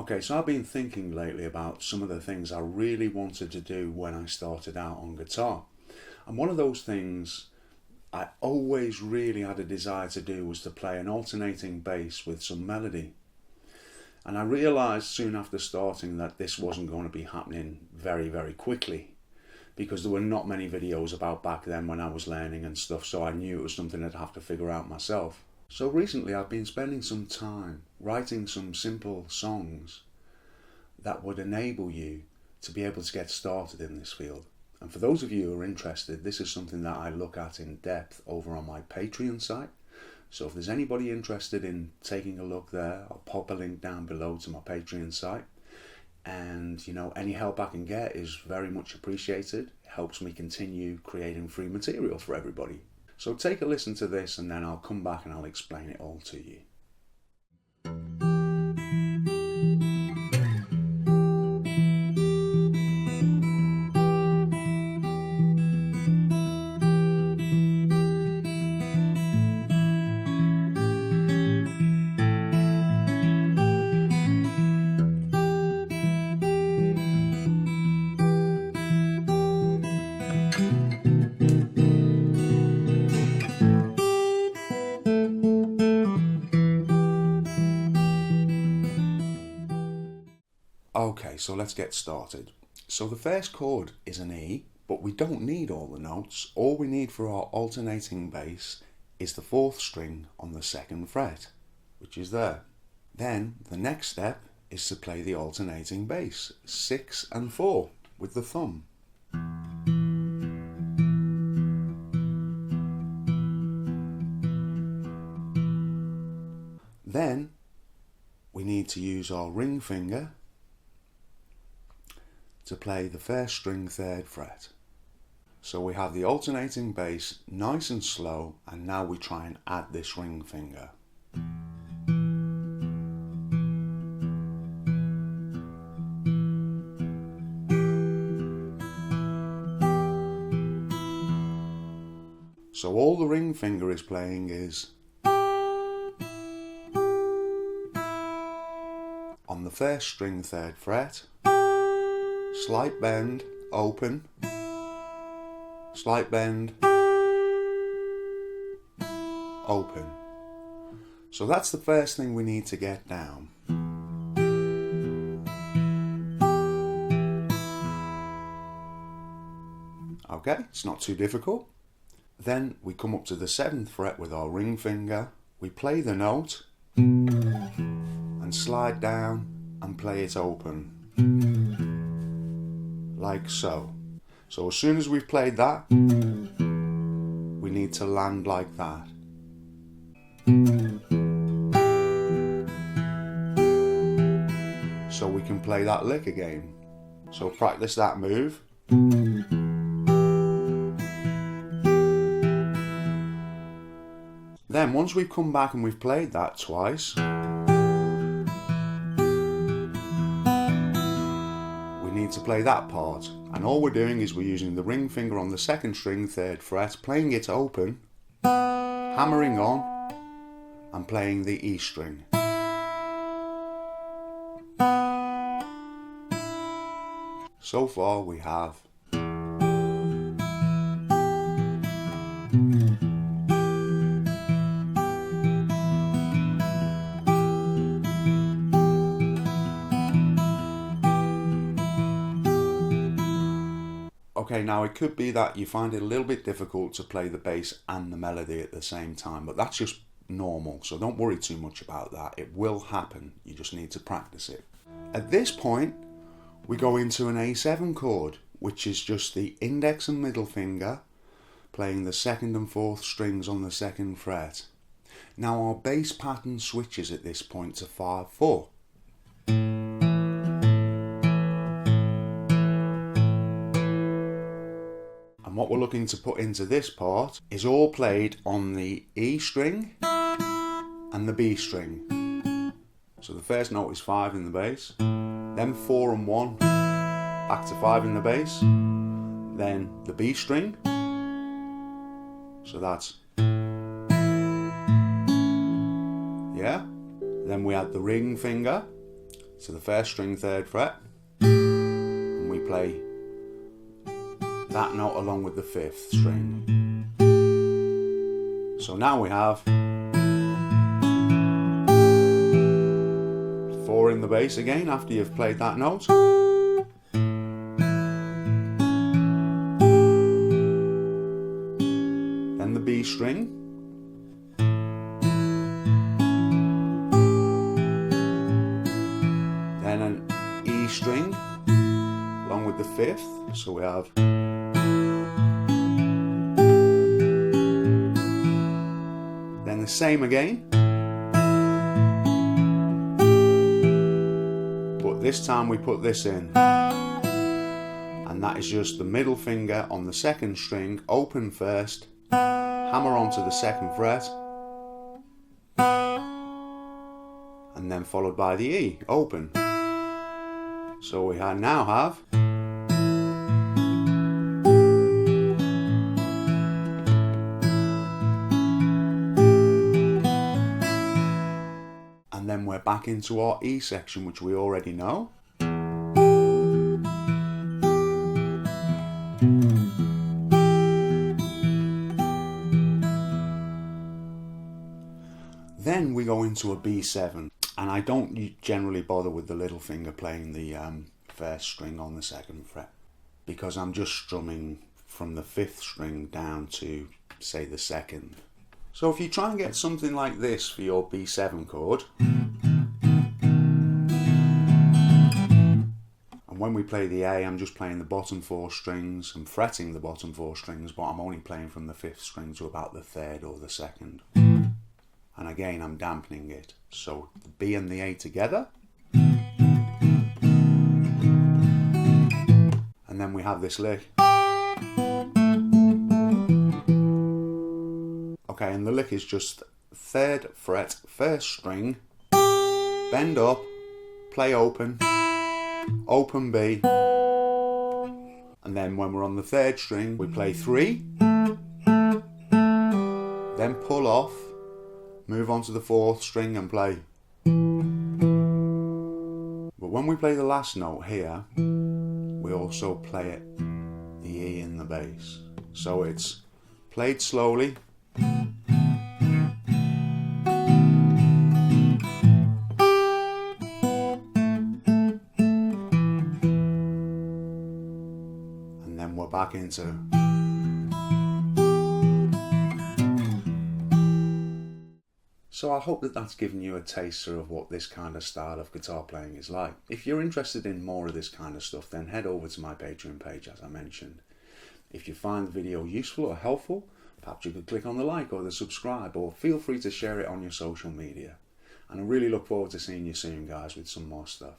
Okay, so I've been thinking lately about some of the things I really wanted to do when I started out on guitar. And one of those things I always really had a desire to do was to play an alternating bass with some melody. And I realised soon after starting that this wasn't going to be happening very, very quickly because there were not many videos about back then when I was learning and stuff, so I knew it was something I'd have to figure out myself. So recently I've been spending some time writing some simple songs that would enable you to be able to get started in this field. And for those of you who are interested, this is something that I look at in depth over on my Patreon site. So if there's anybody interested in taking a look there, I'll pop a link down below to my Patreon site. And any help I can get is very much appreciated. It helps me continue creating free material for everybody. So take a listen to this and then I'll come back and I'll explain it all to you. Okay, so let's get started. So the first chord is an E, but we don't need all the notes. All we need for our alternating bass is the 4th string on the 2nd fret, which is there. Then the next step is to play the alternating bass, 6 and 4, with the thumb. Then we need to use our ring finger to play the 1st string 3rd fret. So we have the alternating bass nice and slow, and now we try and add this ring finger. So all the ring finger is playing is on the 1st string 3rd fret, slight bend, open, slight bend, open. So that's the first thing we need to get down. Okay, it's not too difficult. Then we come up to the 7th fret with our ring finger, we play the note and slide down and play it open. Like so. So as soon as we've played that, we need to land like that. So we can play that lick again. So practice that move. Then once we've come back and we've played that twice, need to play that part, and all we're doing is we're using the ring finger on the 2nd string 3rd fret, playing it open, hammering on and playing the E string. So far we have Okay, now it could be that you find it a little bit difficult to play the bass and the melody at the same time, but that's just normal, so don't worry too much about that. It will happen, you just need to practice it. At this point, we go into an A7 chord, which is just the index and middle finger playing the 2nd and 4th strings on the 2nd fret. Now our bass pattern switches at this point to 5/4. And what we're looking to put into this part is all played on the E string and the B string. So the first note is 5 in the bass, then 4 and 1, back to 5 in the bass, then the B string, so that's, yeah, then we add the ring finger to the first string 3rd fret, and we play that note along with the 5th string. So now we have 4 in the bass again after you've played that note. Then the B string. Then an E string along with the 5th. So we have then the same again. This time we put this in, and that is just the middle finger on the 2nd string, open first, hammer onto the 2nd fret, and then followed by the E, open. So we now have and then we're back into our E section, which we already know. Then we go into a B7, and I don't generally bother with the little finger playing the 1st string on the 2nd fret, because I'm just strumming from the 5th string down to, say, the 2nd. So if you try and get something like this for your B7 chord, and when we play the A, I'm just playing the bottom 4 strings and fretting the bottom 4 strings, but I'm only playing from the 5th string to about the 3rd or the 2nd. And again, I'm dampening it. So the B and the A together. And then we have this lick. Okay, and the lick is just 3rd fret, 1st string, bend up, play open, open B, and then when we're on the 3rd string, we play 3, then pull off, move on to the 4th string and play. But when we play the last note here, we also play it, the E in the bass. So it's played slowly, and then we're back into. So I hope that that's given you a taster of what this kind of style of guitar playing is like. If you're interested in more of this kind of stuff, then head over to my Patreon page, as I mentioned. If you find the video useful or helpful, perhaps you could click on the like or the subscribe, or feel free to share it on your social media. And I really look forward to seeing you soon, guys, with some more stuff.